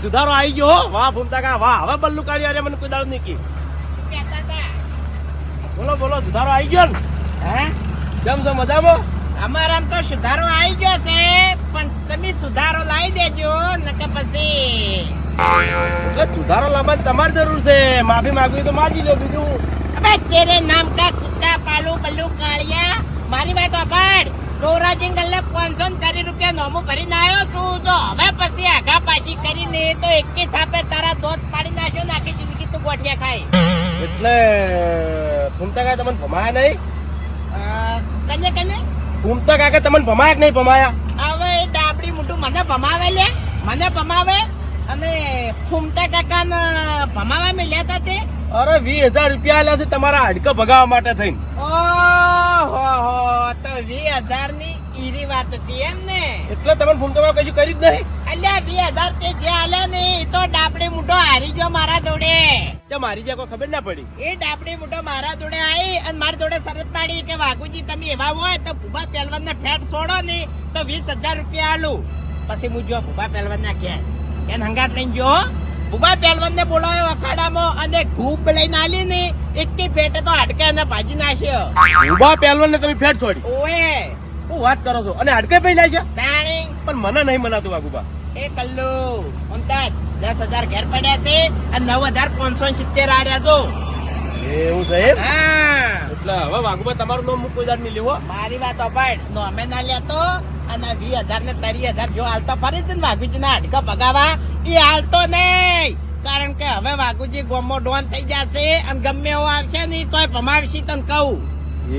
સુધારો આવી ગયો હો. વાહ ભૂમતા કા વાહ. હવે બલ્લુ કાઢી અરે મને કોઈ દાળ નહીં કી. બોલો બોલો સુધારો આવી ગયો ને? હે કેમ છો મજામાં? અમારામ તો સુધારો આવી ગયો છે, પણ તમે સુધારો લાવી દેજો નકે પછી એટલે સુધારો લાવવાની તમારી જરૂર છે. માફી માંગવી તો માગી લો બીજું. અબે તેરે નામ કા કુત્તા પાલુ બલ્લુ કાળિયા. મારી વાત સાંભળ. ગોરાજી ગલ્લે 530 રૂપિયા નોમું ભરીને આવ્યો છું. તો હવે પછી આગા પાછી કરીને તો એકી થાપે તારા દોત પાડી નાખ્યો ને આખી જિંદગી તું ગોઠિયા ખાય. એટલે ભૂમતા કાકા તમને ભમાયા નહીં? કને કને ભૂમતા કાકા તમને ભમાયા કે નહીં ભમાયા? હવે એ ડાબડી મોટું મને ભમાવે લે, મને ભમાવે અને ફૂમતા કાકાને ભમાવા મેલ્યા હતા તે. અરે 20,000 રૂપિયા આલ્યા છે તમારા હાડકા ભગાવવા માટે થઈને. ઓહો તો 20,000 ની ઈરી વાત હતી એમ ને? એટલે તમે ભૂમતા કાકા કશું કર્યું જ નહીં? અલ્યા 20,000 તે જે આલ્યા ને એ તો ડાબડી મોટો હારી ગયો મારા જોડે. તે મારી જ્યાં કોઈ ખબર ના પડી. એ ડાબડી મોટો મારા જોડે આવી અને મારા જોડે શરત પાડી કે વાઘુજી તમે એવા હોય તો ભૂબા પહેલવાન ને ફેટ છોડો ને તો 20,000 રૂપિયા આલું. પછી હું જો ભૂબા પહેલવાન ના ક્યાં એને હંગાત લઈને જો ભૂબા પહેલવાન ને બોલાવ્યો અખાડામાં અને ઘૂપ લઈને આલી ને એકની ફેટે તો હાડકા એને ભાજી નાખ્યો. ઉભા પહેલવાન ને તમે ફેટ છોડી? ઓએ શું વાત કરો છો? અને હાડકે પડી નાખ્યા? તાણી પણ મને નહીં મનાતું વાઘુબા. એ કલ્લુ મમતાજ 10,000 ઘેર પડ્યા છે અને 9,570 આર્યા જો. એવું છે એમ? હા એટલે હવે વાઘુબા તમારું નામ કોઈ દાડ નહીં લેવો. મારી વાત અપાડ નો અમે ના લેતો અને 20,000 ને 30,000 જો હાલતો ફરી છે ને વાઘુજી ના હાડકા ભગાવા એ હાલતો નહીં. કારણ કે હવે વાઘુજી ગોમો ડોન થઈ જશે અને ગમે એવો આવશે ને તોય ભમાવશી તને કહું.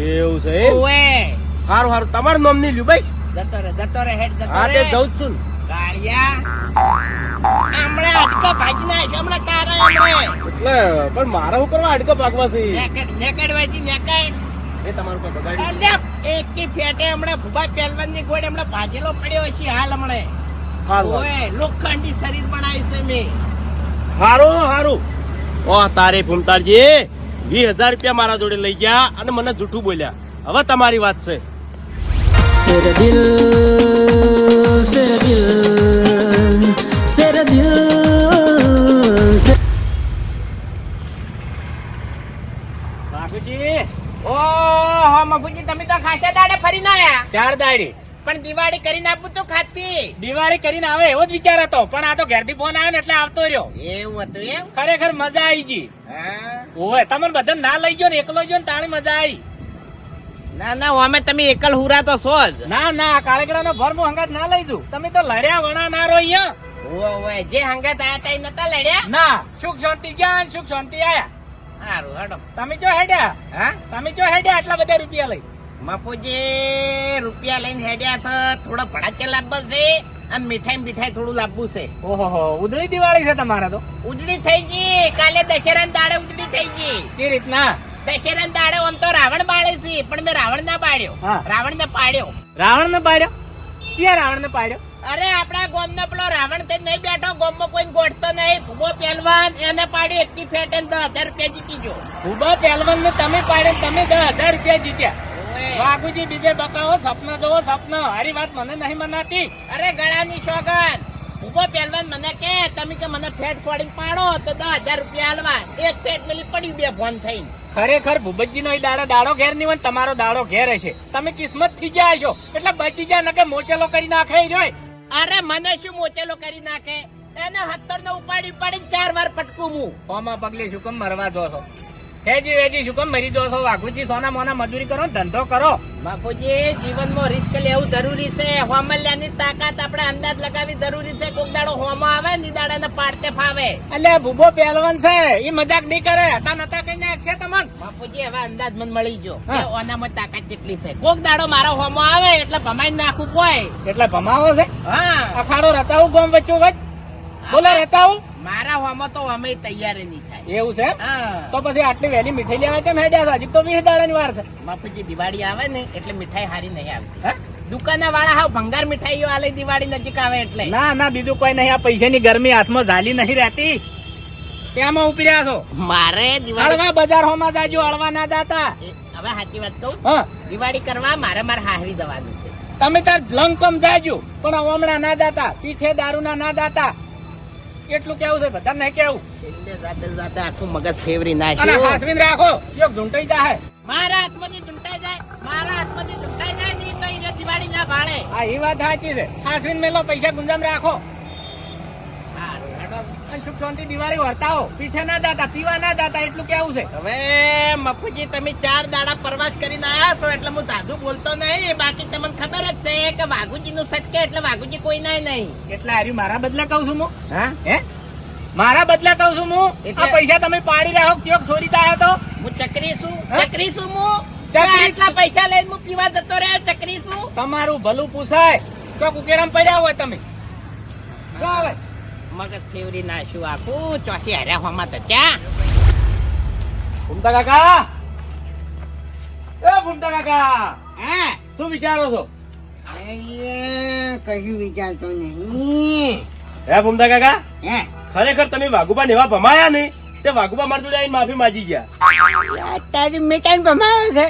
એવું છે એમ? ઓએ સારું સારું તમારું નામ નહીં લ્યું ભાઈ. જતો રે હેડ જતો હા તે રે જઉં જ છું ને. કાળિયા હમણાં હાડકા ભાજી નાખ્યો હમણાં તારા હમણાં એટલે પણ મારે શું કરવા હાડકા ભાગવા છે? નેકડવાથી નેકાય એ તમારું કોઈ બગાડ્યું? અલ્યા એકી ફેટે હમણાં ભૂબા પહેલવાન ની ગોળે હમણાં ભાજેલો પડ્યો છે હાલ હમણાં. સારું ઓએ લોખંડી શરીર બનાવ્યું છે મેં. સારું સારું. ઓ તારે ભૂમતાજી 20,000 રૂપિયા મારા જોડે લઈ ગયા અને મને જૂઠું બોલ્યા. હવે તમારી વાત છે. तेरा दिल तेरा दिल વાઘુજી ઓહો મફુજી તમે તો ખાસા દાડે ફરીને આયા. 4 દાડી પણ દિવાળી કરીને આપું તો ખાતી. દિવાળી કરીને આવે એવો જ વિચાર હતો, પણ આ તો ઘેરથી ફોન આવ્યો ને એટલે આવતો રહ્યો. એવું હતું એમ? ખરેખર મજા આવી ગઈ. હા ઓય તમને બધા ના લઈ ગયો ને એકલો ગયો ને તાણી મજા આવી. ના ના અમે તમે એકલ હુરા તો છો જ. ના ના કાળેગડા નો ભર હું હંગાત ના લઈ દઉં. તમે તો લડ્યા વણા ના રહો અહીંયા. ઓએ જે હંગાત આયા તા ઈ નતા લડ્યા. ના સુખ શાંતિ ગયા સુખ શાંતિ આયા. હારું હેડો. તમે ચો હેડ્યા? હા તમે ચો હેડ્યા આટલા બધા રૂપિયા લઈ? મફુજી રૂપિયા લઈને હેડ્યા છે. થોડા ભડાકે લાવવા છે અને મીઠાઈ થોડું લાવવું છે. ઓહો ઉધળી દિવાળી છે તમારે તો. ઉજળી થઈ ગઈ કાલે દશેરાના દાડે ઉજળી થઈ ગઈ. જે રીતના? દશેરાના દાડે આમ તો રાવણ બાળે છે પણ મેં રાવણ ના પાડ્યો. હા. રાવણ ને પાડ્યો. રાવણ ને પાડ્યો? ક્યાં રાવણ ને પાડ્યો? અરે આપડા ગામ નો પેલો રાવણ તે નહીં બેઠો ગામ માં કોઈ ગોઠતો નહીં ભૂગો પહેલવાન એને પાડ્યો એકની ફેટે 10,000 રૂપિયા જીતી ગયો. ઉભા પહેલવાન ને તમે પાડ્યો તમે 10,000 રૂપિયા જીત્યા. ઓએ. વાઘુજી બીજે બકાવો સપના જોવો સપના. હારી વાત મને નહીં મનાતી. અરે ગળાની સોગન ભૂગો પહેલવાન મને કે તમે કે મને ફેટ ફોડીને પાડો તો 10,000 રૂપિયા આલવા. એક ફેટ મેલી પડી બે ફોન થઈને. ખરેખર ભૂપતજી નો દાડો ઘેર નહીં હોય તમારો દાડો ઘેર હશે. તમે કિસ્મત થી જાય છો એટલે બચી જાય નકે મોચેલો કરી નાખે રહ્યો. અરે મને શું મોચેલો કરી નાખે એને 17 ને ઉપાડી 4 વાર પટકું હું. ઓમાં પગલે શું કેમ મરવા દો છો? હેજી શું કેમ મરી દો છો? વાઘુજી સોના મોના મજૂરી કરો ધંધો કરો. બાપુજી જીવનમાં રિસ્ક લેવું જરૂરી છે. હોમલ્યાની તાકાત આપણે અંદાજ લગાવી જરૂરી છે. કોક દાડો હોમો આવે ને દાડાને પાડતે ફાવે. એટલે ભૂબો પહેલવાન છે ઈ મજાક નહીં કરે. હતા નતા કઈ નાખશે તમને. બાપુજી હવે અંદાજ મને મળી ગયો હા. કે ઓનામાં તાકાત કેટલી છે. કોક દાડો મારો હોમો આવે એટલે ભમાઈ નાખું કોઈ. એટલે ભમાવો છે. હા અખાડો રચાવું ગોમ વચ્ચો વચ બોલે રચાવું. મારા હોમો તો અમે તૈયારી નહીં થાય. એવું છે? હા તો પછી આટલી વહેલી મીઠાઈ લેવા કેમ હેડ્યા છો? હજી તો 20 દાડાની વાર છે. બાપુજી દિવાળી આવે ને એટલે મીઠાઈ હારી નહીં આવતી. હે? દુકાના વાળા હાવ ભંગાર મીઠાઈઓ આલે દિવાળી નજીક આવે એટલે. ના બીજું કોઈ નહીં. આ પૈસાની ગરમી હાથમાં ઝાલી નહીં રહેતી. ત્યાંમાં ઉપડ્યા છો. મારે દિવાળી હળવા બજાર હોમાં જાજો. હળવા ના જાતા. હવે સાચી વાત કહું હા દિવાળી કરવા મારે હાહરી જવાનું છે. તમે તાર લંકમ જાજો પણ હમણાં ના જાતા. પીઠે દારૂ ના જાતા. એટલું કેવું છે બધા નહીં કેવું છેલ્લે જાતે જાતે આખું મગજ ફેવરી અને નાખ્યું હાસવીન રાખો એક ઝૂંટાઈ જાય મારા હાથમાંથી ચૂંટાઈ જાય મારા હાથમાંથી ચૂંટાઈ જાય નહીં તો ઈ દિવાળી ના ભાળે હા એ વાત સાચી છે હાસવીન મેલો પૈસા ગુંજામ રાખો હારું, હેડો. અને સુખ શાંતિ દિવાળી વર્તાવો પીઠે ના જાતા પીવા ના જાતા એટલું કેવું છે હવે મફુજી તમે 4 દાડા પ્રવાસ કરીને આયા છો એટલે હું સાધુ બોલતો નહીં બાકી તમને ખબર જ છે કે વાઘુજી નું સટકે એટલે વાઘુજી કોઈ નાય નહીં એટલે હાર્યું મારા બદલે કહું છું હું હા હે મારા બદલે કહું છું હું એટલે- આ પૈસા તમે પાડી રહ્યો ચોક ચોરી થાય તો હું ચકરી છું હા? ચકરી છું હું ચકરી- આટલા પૈસા લઈને હું પીવા જતો રહ્યો ચકરી છું તમારું ભલું પૂછાય ચોક ઉકેરામ પડ્યા હોય તમે જો હવે મગજ ફેવરી નાખ્યું આખું ચોથી હર્યા હોમાં તો ક્યાં ભૂમતા કાકા એ ભૂમતા કાકા હા શું વિચારો છો કશું વિચારતો નહીં હે ભૂમતા કાકા હે ખરેખર તમે વાઘુબા ને એવા ભમાયા ને તે વાઘુબા મારી જોડે આવીને માફી માંગી ગયા તારી મેં ક્યાં ભમાયો છે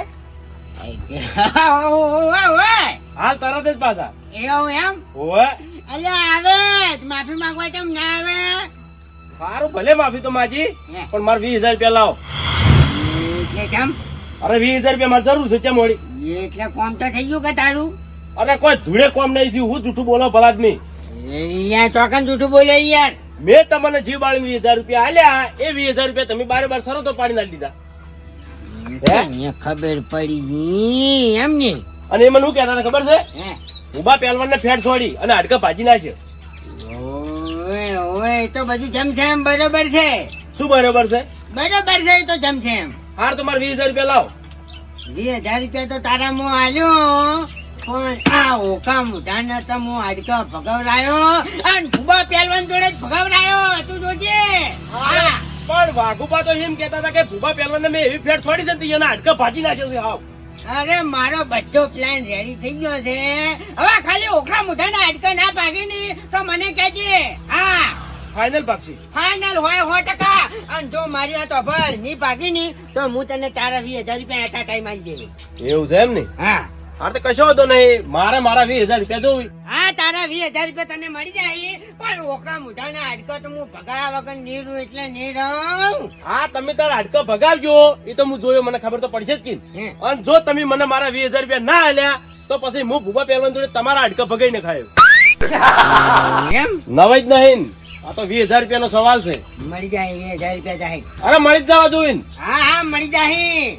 હાલ તરત જ પાછા એવું એમ ઓવે અલ્યા આવે માફી માંગવા કેમ ના આવે સારું ભલે માફી તો માજી હે. પણ મારે 20,000 રૂપિયા લાવો એટલે કેમ અરે 20,000 રૂપિયા મારે જરૂર છે ચમ વળી એટલે કોમ તો થઈ ગયું કે તારું અરે કોઈ ધૂળે કોમ નહીં થયું હું જૂઠું બોલો ભલા આદમી યાર ચોકન જૂઠું બોલે યાર મેં તમને જીવ બાળી 20,000 રૂપિયા આલ્યા એ 20,000 રૂપિયા તમે બારે બાર શરતો પાડી નાખી દીધા તને ખબર પડી એમ ને અને એમાં શું કહેતા હતા ખબર છે હે ઉભા પહેલવાન ને ફેટ છોડી અને હાડકા ભાજી નાખશે ઓય ઓય એ તો બધું જમ છે એમ બરોબર છે શું બરોબર છે બરોબર છે એ તો જમ છે એમ હાર તો મારે 20,000 રૂપિયા લાવો 20,000 રૂપિયા તો તારા મોં આલ્યો પણ આ ઓકા મુઢાને તો હું હાડકા ભગાવરાયો અને ભૂબા પહેલવાન જોડે જ ભગાવરાયો તું જોજે હા પણ વાઘુબા તો એમ કહેતા હતા કે ભૂબા પહેલવાન મેં એવી ફેટ છોડી છે ને એના હાડકા ભાજી નાખ્યો છે હાવ અરે મારો બધો પ્લાન રેડી થઈ ગયો છે હવે ખાલી ઓખા મુઠાના હાડકા ના ભાગી ની તો મને કહેજે હા ફાઇનલ પાક્ષી ફાઇનલ હોય 100%. અને જો મારી વાત અભર ની ભાગી ની તો હું તને તારા 20,000 રૂપિયા એટા ટાઈમ આવી દેવી એવું છે એમ ને હા હાર તો કશો હતો નહીં મારા 20,000 રૂપિયા જોવી હા તારા 20,000 રૂપિયા તને મળી જાય પણ ઓખા મુઠાના હાડકા તો હું ભગાયા વગર નહીં રહું એટલે નહીં રહું હા તમે તારા હાડકા ભગાવજો એ તો હું જોયો મને ખબર તો પડશે જ કે હે. અને જો તમે મને મારા 20,000 રૂપિયા ના આલ્યા તો પછી હું ભૂબા પહેલવાન જોડે તમારા હાડકા ભગાઈ ને ખાયો એમ નવાઈ જ નહીં આ તો 20,000 રૂપિયાનો સવાલ છે મળી જાય 20,000 રૂપિયા જાય અરે મળી જ જવા જોઈને હા હા મળી જાય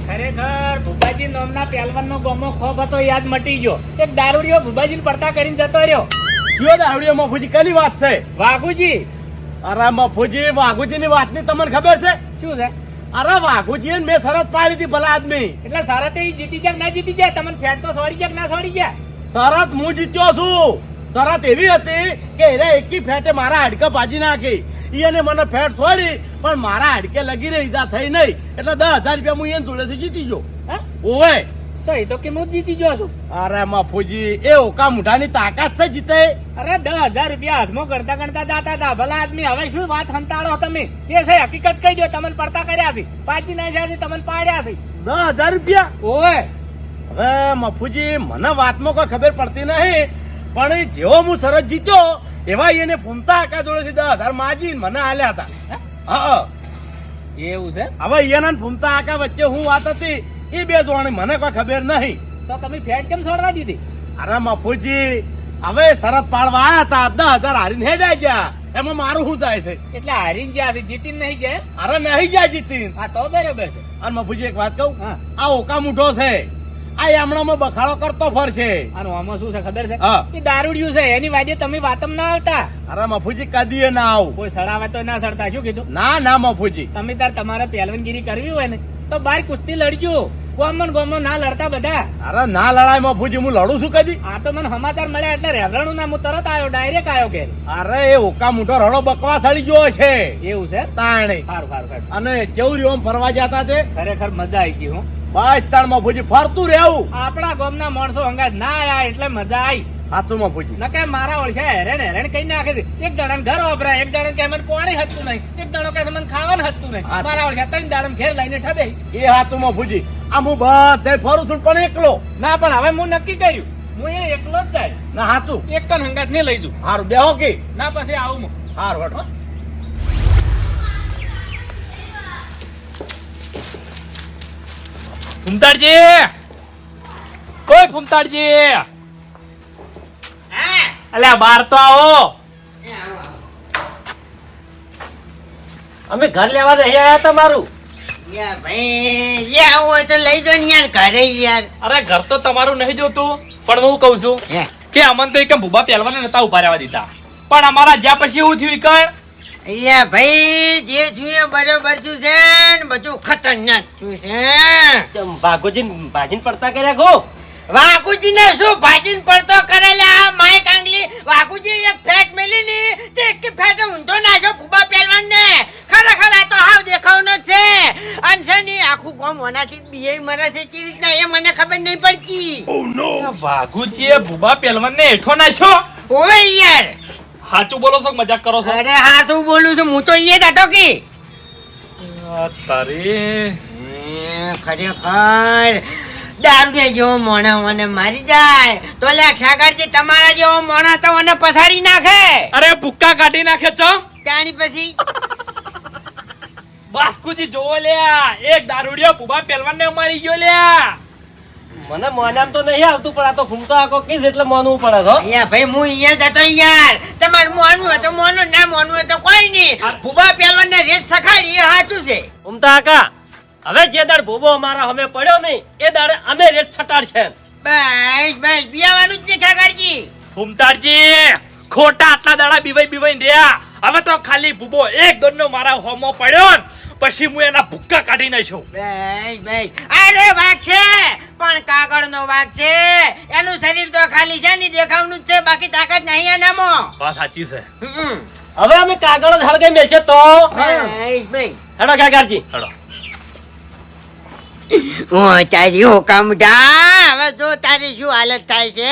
ખરેખર ભુબાજી નામના પહેલવાનનો ગોમો ખોફ હતો યાદ મટી ગયો એક દારૂડિયો ભુબાજીને પડતા કરીને જતો રહ્યો કયો દાવડીઓ મફુજી કલી વાત છે વાઘુજી અરે મફુજી વાઘુજીની વાતની તમને ખબર છે શું છે અરે વાઘુજી મેં શરત પાડી હતી ભલા આદમી એટલે શરત એ જીતી જાય કે ના જીતી જાય તમને ફેટ તો છોડી જાય કે ના છોડી જાય શરત હું જીત્યો છું શરત એવી હતી કે એને એકી ફેટે મારા હાડકા ભાજી નાખી એને મને ફેટ છોડી પણ મારા હાડકે લગી રહી ઈજા થઈ નહીં એટલે 10,000 રૂપિયા હું એને જોડેથી જીતી ગયો હા? ઓવે તો એ તો કે હું જ જીતી ગયો છું અરે મફુજી એ ઓકા મુઠાની તાકાત છે જીતે અરે 10,000 રૂપિયા હાથમાં ગણતા ગણતા જાતા હતા ભલા આદમી હવે શું વાત સંતાડો તમે જે છે હકીકત કહી દો તમને પડતા કર્યા છે પાછી નાખ્યા છે તમને પાડ્યા છે 10,000 રૂપિયા ઓય હવે મફુજી મને વાતમાં કોઈ ખબર પડતી નહીં પણ એ જેવો હું શરત જીત્યો એવા એને ફૂમતા આકા જોડેથી 10,000 માજી મને આલ્યા હતા હા એવું છે હવે એના ને ફૂમતા આકા વચ્ચે હું વાત હતી એ બે જોણી મને કોઈ ખબર નહીં તો તમે ફેટ કેમ છોડવા દીધી અરે મફુજી હવે શરત પાડવા આયા હતા 10,000 હારીને હેડ્યા ગયા એમાં મારું શું જાય છે એટલે હારીને જ્યાં છે જીતીને નહીં જાય અરે નહીં જાય જીતી હા તો બરાબર છે અને મફુજી એક વાત કહું હા. આ ઓકા મૂઠો છે આ હમણાં બખાડો કરતો ફરશે આનું આમાં શું છે ખબર છે હા. એ દારૂડિયું છે એની વાજે તમે વાતમ ના આવતા અરે મફુજી કદી ના આવું કોઈ સડાવે તો ના સડતા શું કીધું ના ના મફુજી તમે તાર તમારે પહેલવાનગીરી કરવી હોય ને તો બાર કુસ્તી લડજો ગોમન ગોમન ના લડતા બધા અરે ના લડાય મફુજી હું લડું છું કદી આ તો મને સમાચાર મળ્યા એટલે રેવરાણું ના હું તરત આવ્યો ડાયરેક્ટ આવ્યો કે અરે એ ઓકા મૂઠો રડો બકવા સડી ગયો છે એવું છે તાણે સારું સારું સારું અને ચૌરી ઓમ ફરવા જતા તે ખરેખર મજા આવી ગઈ હું બસ તાણ મફુજી ફરતું રહેવું આપણા ગામના માણસો અંગાજ ના આયા એટલે મજા આવી સાચું બાપુજી. ન કે મારા ઓળશે હેરેન હેરેન કઈ નાખે છે. એક જણાને ઘર વાપરાય, એક જણાને કે મને પાણી હતું નહીં, એક જણો કે મને ખાવાનું હતું નહીં. હા. મારા ઓળશે 3 દાડમ ઘેર લઈને ઠબે. એ સાચું બાપુજી. આમ હું બધે ફરું છું પણ એકલો. ના પણ હવે હું નક્કી કર્યું, હું એ એકલો જ જાય. ના સાચું. એક કન હંગાત નહીં લઈ જઉં. હારું બેહો કે. ના પછી આવું હું. હારું હેડો. ફૂમતાડજી, કોઈ ફૂમતાડજી, હા અલ્યા બાર તો આવો. એ આવો, આવો. અમે ઘર લેવા નહીં આયા તમારું. યા ભાઈ લે આવું હોય તો લઈ જો ને યાર ઘરે યાર. અરે ઘર તો તમારું નહીં જોતું, પણ હું કહું છું હે કે અમન તો એક ભૂબા પહેલવાને નતા ઉભા રહેવા દીધા, પણ અમારા જ્યાં પછી એવું થયું કણ યા ભાઈ જે થયું એ બરોબર થયું છે ને બધું ખતરનાક થયું છે. ચમ ભાગોજી ભાજીને પડતા કર્યા ગો. વાઘુજીને શું ભાજીને પડતો કરેલા માય કાંગલી. વાઘુજી એક ફેટ મેલી ની તે એક ફેટ ઊંધો નાખ્યો ભૂબા પહેલવાનને. ખરેખર આ તો હાવ દેખાવનો જ છે. અને છે ની આખું ગામ ઓનાથી બીએ મરે છે કે રીતના એ મને ખબર નહીં પડતી. વાઘુજીએ ભૂબા પહેલવાનને હેઠો નાખ્યો. ઓવે યાર સાચું બોલો છો કે મજાક કરો છો? અરે હા શું બોલું છું હું તો એ જ હતો કે તારી ખરેખર દારૂ જેવો મોણા મને મારી જાય તો લે ખ્યાગારજી તમારા જેવો મોણા તો મને પછાડી નાખે. અરે ભૂક્કા કાઢી નાખે છો. ત્યાંની પછી બાસ્કુજી જોવો લ્યા, એક દારૂડિયો ભૂબા પહેલવાનને મારી ગયો લ્યા. મને મોનામ તો નહીં આવતું, પણ આ તો ફૂમતો આખો કીસ એટલે મોનવું પડે છો. અહીંયા ભાઈ હું અહીંયા જ હતો યાર. તમારે મોનવું હોય તો મોનો, ના મોનવું હોય તો કોઈ નહીં. ભૂબા પહેલવાન ને રેત સખાડી એ સાચું છે. ફૂમતા આકા, હવે જે દાડ ભોબો અમારા અમે પડ્યો નહીં એ દાડે અમે રેત છટાડ છે. બસ બસ બિયાવાનું જ છે ખ્યાગારજી. ફૂમતારજી ખોટા આટલા દાડા બીવાઈ રહ્યા. હવે તો ખાલી ભૂબો એક દોડનો મારા હોમો પડ્યો ને પછી હું એના ભૂક્કા કાઢી નાખ્યો. બસ બસ અરે વાઘ છે પણ કાગળનો વાઘ છે. એનું શરીર તો ખાલી છે ને દેખાવનું જ છે, બાકી તાકાત નહીં એનામાં. વાત સાચી છે. હમ. હવે અમે કાગળ જ હળગાઈ મેલશે તો બસ બસ હેડો કાકાજી. હેડો. ઓ તારી હુકમડા હવે જો તારી શું હાલત થાય છે.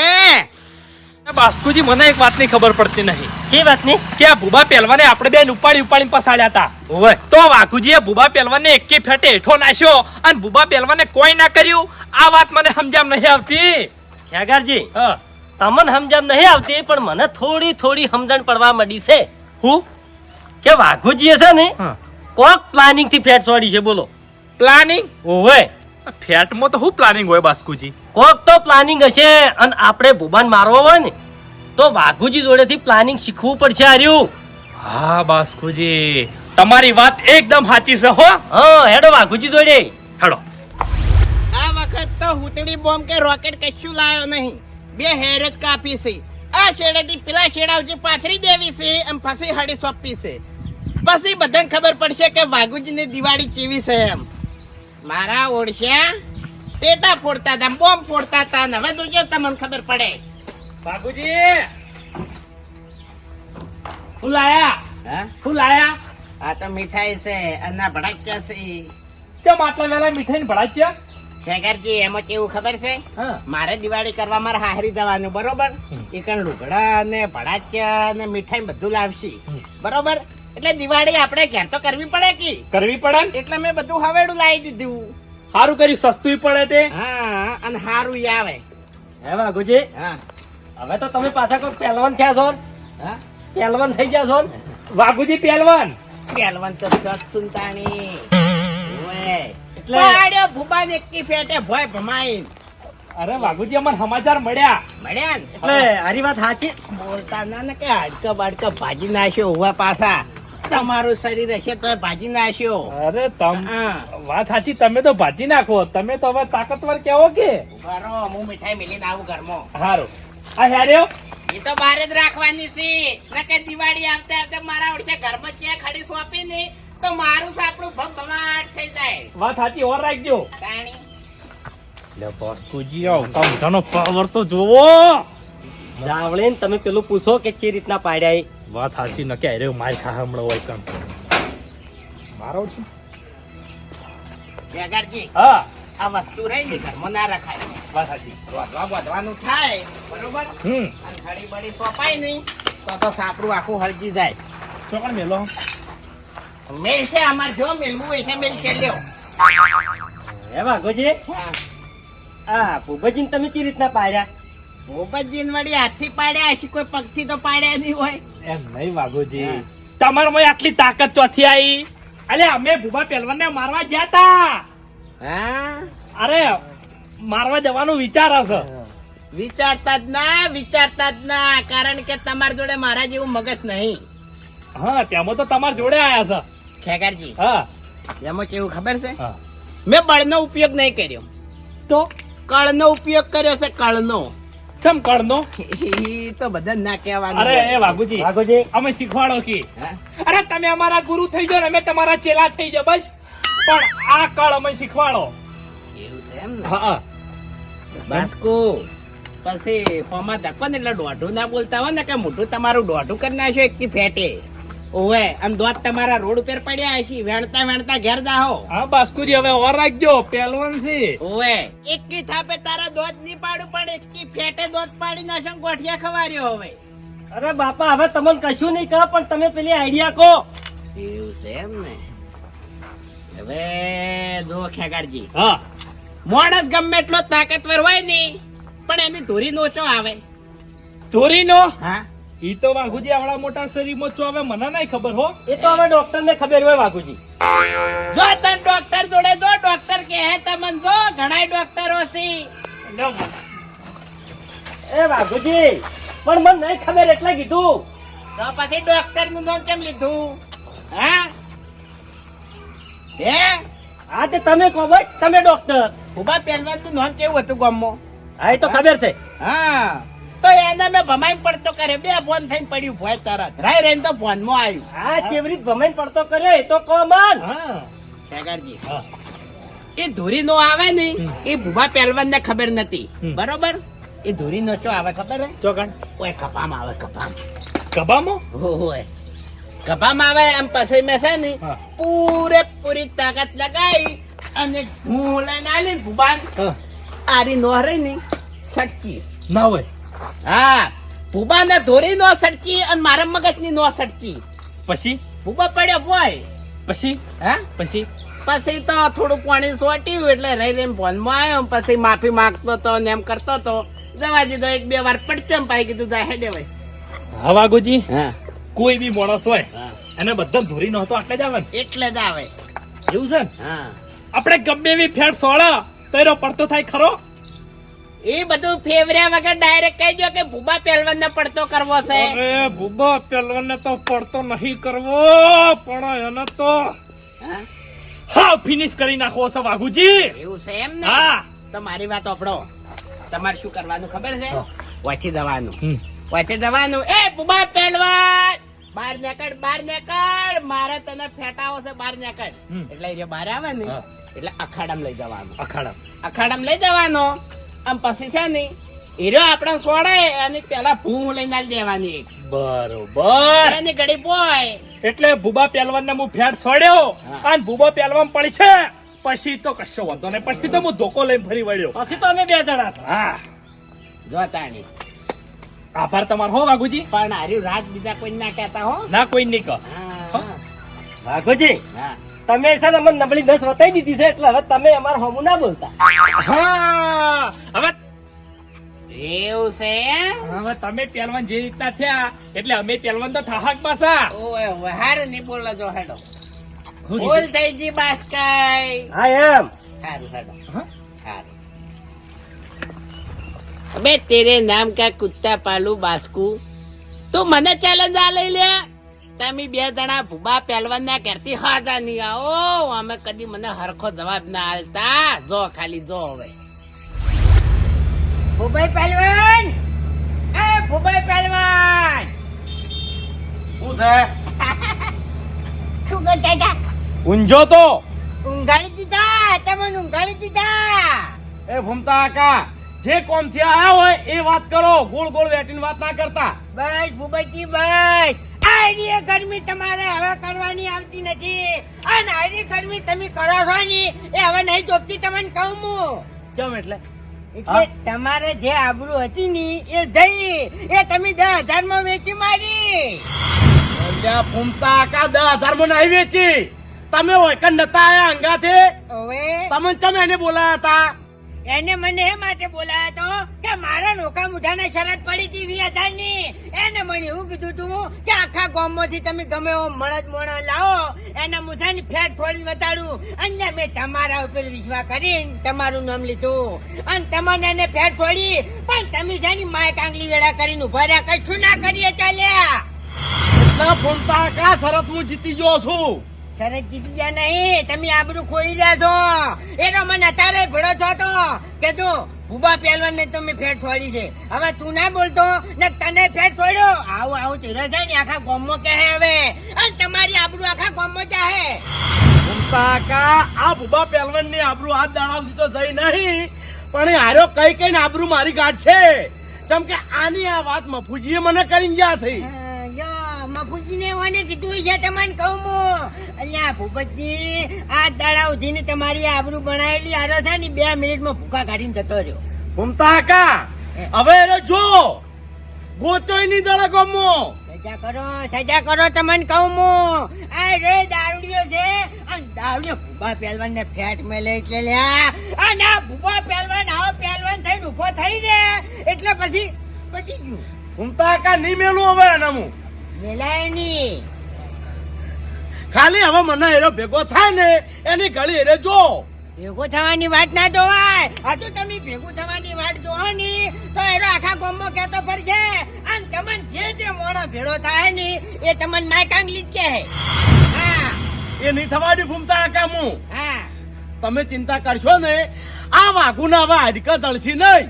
બાસ્કુજી મને એક વાતની ખબર પડતી નહીં શી વાતની? કે આ ભૂબા પહેલવાને આપણે બેન ઉપાડીને પસાડ્યા હતા. ઓવે તો વાઘુજીએ ભૂબા પહેલવાનને એકે ફેટે હેઠો નાખ્યો અને ભૂબા પહેલવાને કોઈ ના કર્યું. આ વાત મને સમજામ નહીં આવતી. ખ્યાગારજી, હા તમને સમજણ નહીં આવતી, પણ મને થોડી થોડી સમજણ પડવા માંડી છે હું કે વાઘુજીએ છે ને હા કોક પ્લાનિંગ થી ફેટ છોડી છે. બોલો. પ્લાનિંગ? ઓવે ફેટમાં તો શું પ્લાનિંગ હોય બાસ્કુજી? કોક તો પ્લાનિંગ હશે, અને આપણે ભૂબાન મારવો હોય ને તો વાઘુજી જોડેથી પ્લાનિંગ શીખવું પડશે. આર્યું હા બાસ્કુજી તમારી વાત એકદમ સાચી છે હો. હા હેડો વાઘુજી જોડે. હેડો. આ વખત તો હુતડી બોમ્બ કે રોકેટ કશું લાયો નહીં. બે હેર જ કાપી છે. આ શેડેથી પેલા શેડા ઉજી પાથરી દેવી છે અને પછી હળી સોંપી છે. પછી બધાને ખબર પડશે કે વાઘુજીની દિવાળી કેવી છે એમ. મારા ઓળશ્યા ટેટા ફોડતા હતા, બોમ્બ ફોડતા હતા, ને હવે જોજો તમને ખબર પડે. બાપુજી શું લાયા? હા શું લાયા? આ તો મીઠાઈ છે અને ભડાચ્યા છે. ચમ આટલા વેલા મીઠાઈ ને ભડાચ્યા? શેખરજી એમાં કેવું ખબર છે, હા મારે દિવાળી કરવા મારે હાહરી જવાનું બરોબર. એ કણ લુગડા ને ભડાચ્યા ને મીઠાઈ બધું લાવશે બરોબર. એટલે દિવાળી આપણે ઘેર તો કરવી પડે કે, કરવી પડે ને? એટલે મેં બધું હવેડું લાવી દીધું. સારું કર્યું, સસ્તું પડે તે. હા અને હારું આવે. હે વાઘુજી, હા હવે તો તમે પાછા કોઈ પહેલવાન થયા છો ને? હા પહેલવાન થઈ ગયા છો ને? વાઘુજી પહેલવાન પહેલવાન તો દસ સુનતાણી ઓય. એટલે- પાડ્યો ભૂબાને એકી ફેટે ભોય ભમાઈ અરે વાઘુજી અમને સમાચાર મળ્યા. મળ્યા ને. એટલે હારી વાત સાચી. બોલતા ના ને કે હાડકા બાડકા ભાજી નાખ્યો હોવા પાછા. તમારું શરીર હશે તો ભાજી નાખ્યો. અરે તમ હા વાત સાચી, તમે તો ભાજી નાખો. તમે તો હવે તાકતવર કેવો કે? બરો હું મીઠાઈ મેલીને આવું ઘરમાં. હારું. આ હેર્યો એ તો બહાર જ રાખવાની છે. નકે દિવાળી આવતા આવતા મારા ઓળખે ઘરમાં ક્યાં ખડી સોંપી ને તો મારું સાપડું ભમભમાટ થઈ જાય. વાત સાચી, ઓર રાખજો. તાણી લે બાસ્કુજી આવતા બધાનો પાવર તો જોવો. જાવળીને તમે પેલું પૂછો કે ચી રીતના પાડ્યા એ. વાત સાચી, ન કે અરે માર ખા હમણાં હોય કામ મારો છું. જગાડજી હા આ વસ્તુ રહી ને ઘરમાં ના રખાય. વાત સાચી. રોટલા બોધવાનું થાય બરોબર હમ અને ઘડી બડી સોપાય નહીં તો સાપરું આખું હળજી જાય. ચોકડ મેલો. મેલ છે અમાર જો મેલવું હોય છે મેલ છે લ્યો. હે વાઘોજી હા આ ભૂપતજીને તમે કેવી રીતના પાડ્યા? ભૂપતજીને વળી હાથથી પાડ્યા હશે, કોઈ પગથી તો પાડ્યા નહીં હોય. એમ નહીં વાઘોજી, તમારામાં આટલી તાકાત ચોથી આવી? અલે અમે ભૂબા પહેલવાનને મારવા ગયા તા. હા અરે મારવા જવાનું વિચાર હશે. વિચારતા જ ના, કારણ કે તમારા જોડે મારા જેવું મગજ નહીં. હા તેમાં તો તમારા જોડે આયા છે. ખેગારજી હા એમાં કેવું ખબર છે, હા મેં બળનો ઉપયોગ નહીં કર્યો, તો કળનો ઉપયોગ કર્યો છે. કળનો કેમ કરનો? ઈ તો બધા ના કહેવાનું. અરે એ વાઘુજી, વાઘોજી અમે શીખવાડો કે હા? અરે તમે અમારા ગુરુ થઈ જાઓ ને અમે તમારા ચેલા થઈ જાઓ બસ. પણ આ કળ અમે શીખવાડો. એવું છે એમ ને? હા બાસ્કો પછી ફોમાં ધક્કો ને એટલે દોઢું ના બોલતા હોય ને કે મોઢું તમારું દોઢું કરી નાખ્યો એકથી ફેટે. ઓવે આમ દોત તમારા રોડ ઉપર પડ્યા છે, વેણતા ઘેર જાહો. હા બાસ્કુજી, હવે ઓર રાખજો, પહેલવાન છે. ઓવે એકી થાપે તારા દોત નહીં પાડું, પણ એકી ફેટે દોત પાડી નાખો ને ગોઠિયા ખવાર્યો. હવે અરે બાપા હવે તમને કશું નહીં કહો, પણ તમે પેલી આઈડિયા કહો. એવું છે એમ ને? હવે જો ખેગારજી, હા મોણસ ગમે એટલો તાકાતવર હોય ને પણ એની ધોરી નોચો આવે. ધોરીનો હા ઈ તો વાઘુજી આવડા મોટા શરીરમાં છો, હવે મને નહીં ખબર હો. એ તો હવે ડોક્ટર ને ખબર હોય વાઘુજી. જો તને ડોક્ટર જોડે જો, ડોક્ટર કે હે તમને જો ઘણાય ડોક્ટરો છે. એ વાઘુજી પણ મને નહીં ખબર એટલે કીધું. તો પછી ડોક્ટર નું નામ કેમ લીધું? હા હે હા તે તમે કહો બસ, તમે ડોક્ટર. ઉભા પહેલવાન નું નામ કેવું હતું ગામમાં? હા એ તો ખબર છે. હા તો એને મેં ભમાઈ પડતો કરે, બે ફોન થઈને પડ્યું ભોય તરત રાઈ રહીને તો ફોન માં આવ્યું. હા ચેવરી ભમાઈ પડતો કર્યો એ તો કોમન. હા ખેગારજી હા એ ધોરી નો આવે ને એ ભૂભા પહેલવાન ને ખબર નથી. બરોબર એ ધોરી નો શું આવે ખબર હે? ચોકણ ઓય કપામ આવે, કપામ. કબામાં ઓય કપામ આવે એમ પછી મેં છે ને હા. પૂરેપૂરી તાકાત લગાવી અને હું લઈને આલી ભૂબાન આરી નો રહી ને સટકી. ના હોય હા ભૂબા ને ધોરી નો સટકી અને મારા મગજ ની નો સટકી. પછી ભૂબા પડ્યો ભોય. પછી હા પછી પછી તો થોડું પાણી સોટ્યું એટલે રહી રહીને ફોનમાં આવ્યો. પછી માફી માંગતો તો ને એમ કરતો તો જવા દીધો. એક બે વાર પડતો એમ પાઈ કીધું જાય હેડે ભાઈ. હા વાઘુજી, હા કોઈ બી માણસ હોય હા અને બધા ધોરી નો હતો એટલે જ આવે ને. એટલે જ આવે. એવું છે ને? હા આપણે ગમે એવી ફેર સોળા તો એનો પડતો થાય ખરો. એ બધું ફેવર્યા વગર ડાયરેક્ટ કહી દો કે ભૂબા પહેલવાન ને પડતો કરવો છે. અરે ભૂબા પહેલવાનને તો પડતો નહીં કરવો, પણ એને તો હા? હા ફિનિશ કરી નાખવો છે વાઘુજી. એવું છે એમ ને? હા તો મારી વાત સાંભળો. તમારે શું કરવાનું ખબર છે? હા. વાંચી જવાનું. વાંચી જવાનું. એ ભૂબા પહેલવાન બહાર નીકળ, મારે તને ફેટાવો છે, બહાર નીકળ. એટલે એ બહાર આવે ને હા. એટલે અખાડામાં લઈ જવાનું. અખાડા લઈ જવાનો. આમ પછી છે ને હીરો આપણે સોડે અને પેલા ભૂ લઈને આલી દેવાની એક. બરોબર. એની ઘડી પોય. એટલે ભૂબા પહેલવાનને હું ફેર છોડ્યો હા. અને ભૂબા પહેલવાન પડશે પછી તો કશો વાંધો નહીં. પછી તો હું ધોકો લઈને ફરી વળ્યો. પછી તો અમે બે જણા છે. હા જોતાની આભાર તમારો હો વાઘુજી. પણ હાર્યું રાત બીજા કોઈ ના કહેતા હો. ના કોઈ નહીં કહો. હા, વાઘોજી હા. તમે છે ને અમને નબળી નસ વતાઈ દીધી છે એટલે હવે તમે અમારા હોમું ના બોલતા. હા હવે એવું છે એમ? હવે તમે પહેલવાન જે રીતના થયા એટલે અમે પહેલવાન તો થાક પાછા. ઓય ઓય, હારું નહીં બોલો જો હેડો. હું ભૂલ થઈ ગઈ બાસ્કાઈ. હા એમ હારું હેડો. હા? હારું. અબે તેરે નામ કા કુત્તા પાલુ બાસ્કુ, તું મને ચેલેન્જ આ લઈ લે. તમે બે જણા ભૂબા પહેલવાન ના ઘેરથી હાજા નહીં આવો. અમે કદી મને હરખો જવાબ ના આલતા. જો ખાલી જો હવે ભૂબાઈ પહેલવાન, એ ભૂબાઈ પહેલવાન શું છે? શું કરતા હતા? ઊંઝો તો ઊંઘાડી દીધા તમને, ઊંઘાડી દીધા. એ ભૂમતા કાકા જે કોમ થી આયા હોય એ વાત કરો, ગોળ ગોળ વેટીને વાત ના કરતા. બસ ભૂબાઈજી બસ. આરી ગરમી તમારે હવે કરવાની આવતી નથી. અને આરી ગરમી તમે કરો છો ને એ હવે નહીં જોપતી તમને કહું હું. ચમ એટલે એટલે તમારે જે આબરૂ હતી ની એ જઈ, એ તમે 10,000 માં વેચી મારી. અલ્યા ફૂમતા કા 10,000 માં નહીં વેચી. તમે ઓયકન નતા આયા અંગાથે. હવે તમે ચમ એને બોલાયા હતા? એને મને એ માટે બોલાયો તો કે મારા નોકા મુઢાને શરત પડી હતી 20,000 ની. એને મને એવું કીધું તું કે આખા ગામમાંથી તમે ગમે એવો મળદ મોણો લાવો, એના મુઠાની ફેટ થોડી બતાડું. અને મેં તમારા ઉપર વિશ્વાસ કરીને તમારું નામ લીધું અને તમને એને ફેટ થોડી. પણ તમે જાની માય કાંગલી વેળા કરીને ઉભા રહ્યા, કશું ના કરીએ ચાલ્યા. એટલે ફૂમતા કા શરત હું જીતી ગયો છું. શરત જીતી ગયા નહીં, તમે આબરૂ ખોઈ રહ્યા છો. એનો મને અત્યારે ભેળો છો તો કે જો ભૂબા પહેલવાન ને તો મેં ફેટ છોડી છે. હવે તું ના બોલતો ને તને ફેટ છોડ્યો. આવું ચીરો છે ને આખા ગામમાં કહે હવે, અને તમારી આબરૂ આખા ગામમાં ચાહે. ફૂમતા કા આ ભૂબા પહેલવાન ની આબરૂ હાથ દાડાવતી તો જઈ નહીં, પણ એ હાર્યો કઈ કઈ આબરૂ મારી કાઢ છે. ચમ કે આની આ વાત મફુજીએ મને કરીને ગયા છે. મફુજીને મને કીધું છે તમને કહું હું. અલ્યા ભૂપતજી, આ દાડા ઉધીને તમારી આબરૂ બનાવેલી હારો છે ને 2 મિનિટમાં ભૂકા કાઢીને જતો રહ્યો. ફૂમતા કા હવે એને જો ગોતોય નહીં દડા ગમો. સજા કરો તમને કહું હું. આ રે દારૂડિયો છે અને દારૂડિયો ભૂબા પહેલવાન ને ફેટ મેલે એટલે લ્યા. અને આ ભૂબા પહેલવાન આવો પહેલવાન થઈને ઉભો થઈ રે એટલે પછી પટી ગયું. ફૂમતા કા નહીં મેલું હવે એને હું. મેલાય ની ખાલી હવે મને એનો ભેગો થાય ને એની ઘડી એને જો. ભેગો થવાની વાત ના જોવાય. હજુ તમે ભેગું થવાની વાત જોવો ની તો એનો આખા ગામમાં કહેતો પડશે. અને તમને જે મોણો ભેળો થાય ને એ તમને માય કાંગલી જ કહે. હા એ નહીં થવાની ફૂમતા કા હું. હા તમે ચિંતા કરશો ને, આ વાઘુના હવે હાડકા તળશી નહીં.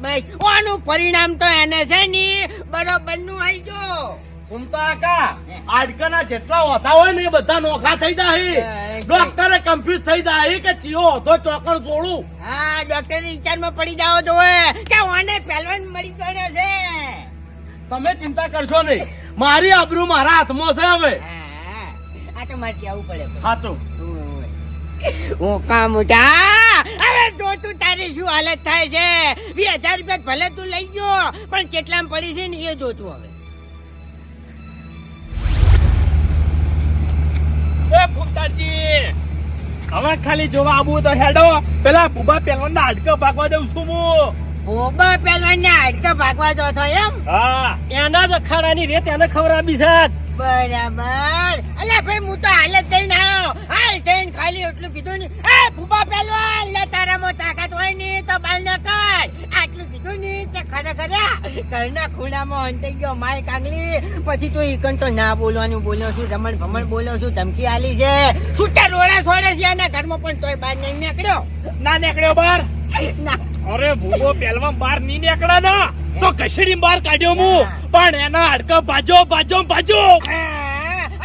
બસ આનું પરિણામ તો એને છે ને બરોબર નું આવી ગયો. ફૂમતા કા હાડકાના જેટલા હોતા હોય ને એ બધા નોખા થઈ જાય. ડોક્ટરે કન્ફ્યુઝ થઈ જાય કે ચિયો હતો ચોકડ જોડું. હા ડોક્ટર વિચારમાં પડી જાવ જોવે કે ઓને પહેલવાન મળી ગયો છે. તમે ચિંતા કરશો નહીં, મારી આબરૂ મારા હાથમાં છે હવે. હા આ તો મારે આવું પડે. સાચું. હું કામ ઉઠા હવે જો તું તારી શું હાલત થાય છે. 20,000 રૂપિયા ભલે તું લઈ ગયો પણ કેટલામાં પડી છે ને એ જોતું હવે. હવે ખાલી જોવા આવું તો હેડો, પેલા ભૂબા પહેલવાન ના હાડકા ભાગવા દઉં છું હું. ભૂબા પહેલવાન ના હાડકા ભાગવા જો છો એમ? હા, એના જ અખાડાની રેત એને ખવડાવી છે. બરાબર. અલ્યા ભાઈ હું તો હાલ જ જઈને આવ્યો. હાલ જઈને ખાલી એટલું કીધું ને, એ ભૂબા પહેલવાન લે તારામાં તાકાત હોય ને તો બાલ ના કર. આટલું કીધું ને તે ખરેખર ઘરના ખૂણામાં હંતાઈ ગયો માય કાંગલી. પછી તો ઈકન તો ના બોલવાનું બોલ્યો છું, રમણ ભમણ બોલ્યો છું, ધમકી આલી છે, છૂટા રોડા છોડે છે એના ઘરમાં પણ તોય બહાર નહીં નીકળ્યો. ના નીકળ્યો બહાર. ના અરે ભૂબો પહેલવાન બહાર નહીં નીકળ્યા ના તો કશેરી બહાર કાઢ્યો હું, પણ એના હાડકા ભાજો.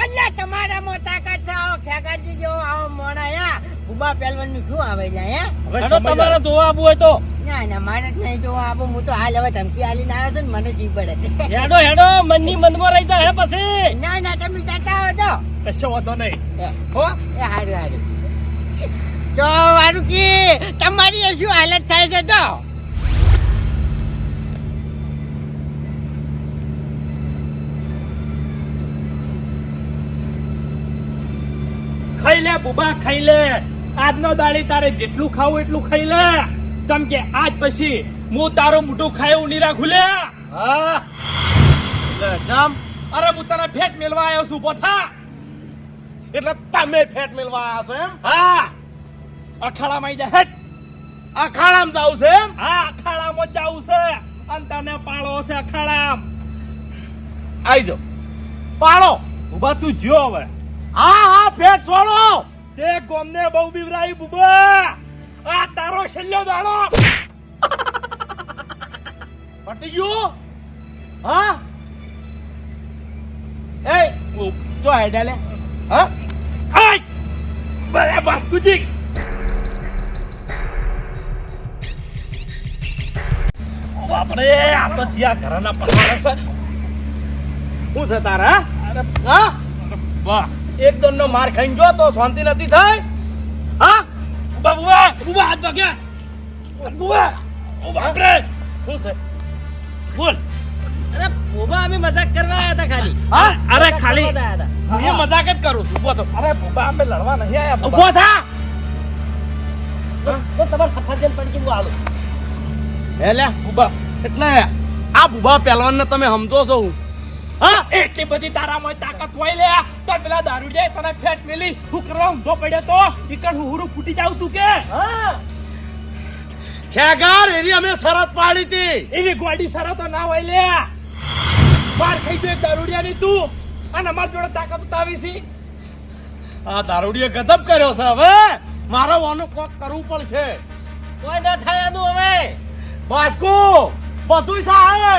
અલ્યા તમારામાં તાકાત છે. આવો ખેગાજી જેવો આવો મોણા ભૂબા પહેલવાન નું શું આવે છે? હવે તમારે જોવા આવવું હોય તો ના મારે જ નહીં જોવા આવું. હું તો હાલ હવે ધમકી આલીને આવ્યો છું ને મને જીવ પડે. હેડો મનની મનમાં રહી જાય પછી. ના તમે જાતા હો તો કશો વાંધો નહીં. હો એ હારું તો વારું કે તમારી શું હાલત થાય છે તો ખાઈ લે બુબા, ખાઈ લે. આજનો દાડી તારે જેટલું ખાવું એટલું ખાઈ લે. ચમ કે આજ પછી હું તારો મોઢું ખાયું નહીં રાખું લે. હા જામ અરે હું તને ફેટ મેલવા આવ્યો છું પોથા. એટલે તમે ફેટ મેળવા આવ્યા છો એમ? હા, અખાડામાં આવી જા. હેટ. અખાડામાં જાવ છે એમ? હા, અખાડામાં જ જાવું છે અને તને પાળો છે અખાડામાં. આઈ જાઓ, પાડો. બુબા તું જ્યો હવે. હા ફેટ છોડો. તે ગોમને બહુ બીવરાઈ બુબા. આ તારો છેલ્લો દાડો. પટી ગયું? હા એ જો હેડા લે. હા આય બરે બાસ્કુજી. બાપરે, આ તો જ્યાં ઘરના પહાડ છે. શું છે તારા? અરે હા વાહ. એક દોન નો માર ખાઈને જો તો શાંતિ નથી થાય. હા બુબા હાથ ભાગ્યા. બુબા ઓ બાપરે શું છે બોલ અરે ભૂબા અમે મજાક કરવા આવ્યા હતા ખાલી હા અરે મજાક ખાલી કરવા જ આવ્યા હતા. હું એ મજાક જ કરું છું ઉભો તો અરે ભૂબા અમે લડવા નહીં આયા ઉભો થા તો તમારે સફરજન પડી ગયું હાલો એટલે ભૂબા એટલે આ ભૂબા પહેલવાનને તમે સમજો છો હું હા એટલી બધી તારામાં તાકાત હોય લે તો પેલા દારૂ જાય તને ફેટ મેલી હું કરવા ઊંધો પડ્યો તો ઈકણ હુરું ફૂટી જાવ તું કે હા ખેગાર એરી અમે શરત પાડી હતી એવી ગોડી શરતો ના હોય લે બાર ખાઈ જો એક દારૂડિયાની તું અને અમાર જોડે તાકાત ઉતાવી છે આ દારૂડીએ ગજબ કર્યો છે હવે મારે વાનું કોક કરવું પડશે કોઈ ના થાય આનું હવે બાસ્કો બધું થાય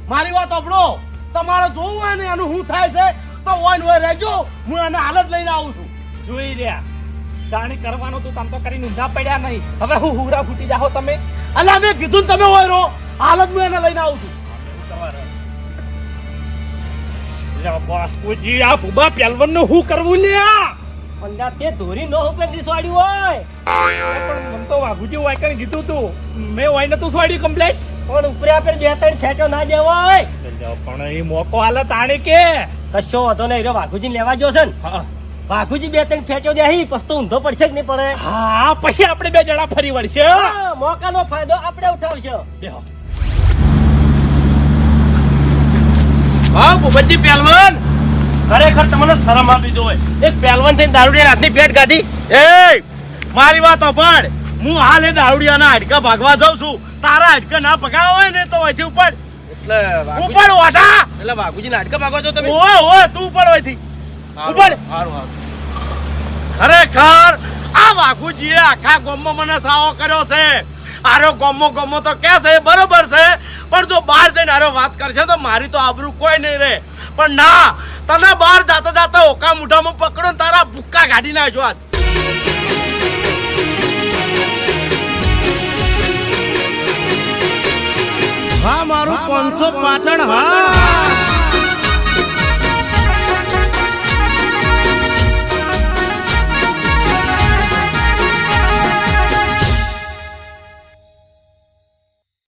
મારી વાત સાંભળો તમારે જોવું હોય ને એનું શું થાય છે તો ઓન હોય રહેજો હું એને હાલત લઈને આવું છું જોઈ રહ્યા જાણી કરવાનું તું તમ તો કરીને ઊંધા પડ્યા નહીં હવે હું હુરા ફૂટી જાહો તમે અલ્યા મેં કીધું ને તમે હોય રહો હાલત હું એને લઈને આવું છું બાસ્કોજી આ ભૂબા પહેલવાન નું શું કરવું લ્યા પંજા તે ધોરી નો ઉપર દિસવાડ્યું હોય પણ મન તો વાઘુજી હોય કઈ કીધું તું મેં હોય ને તું સ્વાડી કમ્પ્લેટ પણ ઉપરે આપણે બે ત્રણ ફેટો ના દેવાય પણ એ મોકો હાલત આણે કે કશો વાંધો નહીં રે વાઘુજી લેવા જો છે ને હા વાઘુજી બે ત્રણ ફેટો દે હી પછી તો ઊંધો પડશે કે નહીં પડે હા પછી આપણે બે જણા ફરી વળશે હા, મોકાનો ફાયદો આપણે ઉઠાવશો બેહો. હા ભૂપતજી પહેલવાન ખરેખર તમને શરમ આપી જોવે એક પહેલવાન થઈને દારૂડિયા હાથની પેટ કાઢી એ મારી વાત સાંભળ હું હાલ એ દારૂડિયાના હાડકા ભાગવા જાઉં છું તારા હાડકા ના ભગાવા હોય ને તો અહીંથી ઉપર એટલે ઉપર વાટા એટલે વાઘુજી નાટક ભાગો છો ઓય ઓય તું ઉપર હોયથી ઉપર ખરેખર આ વાઘુજીએ આખા ગામમાં મને સાવો કર્યો છે આરો ગામો તો કે છે બરોબર છે પણ જો બહાર જઈને આરો વાત કરશે તો મારી તો આબરૂ કોઈ નહીં રહે પણ ના તને બહાર જાતા ઓકા મુઠામાં પકડો ને તારા ભૂક્કા કાઢી નાખ્યો આજ હા મારું 500 પાટણ હા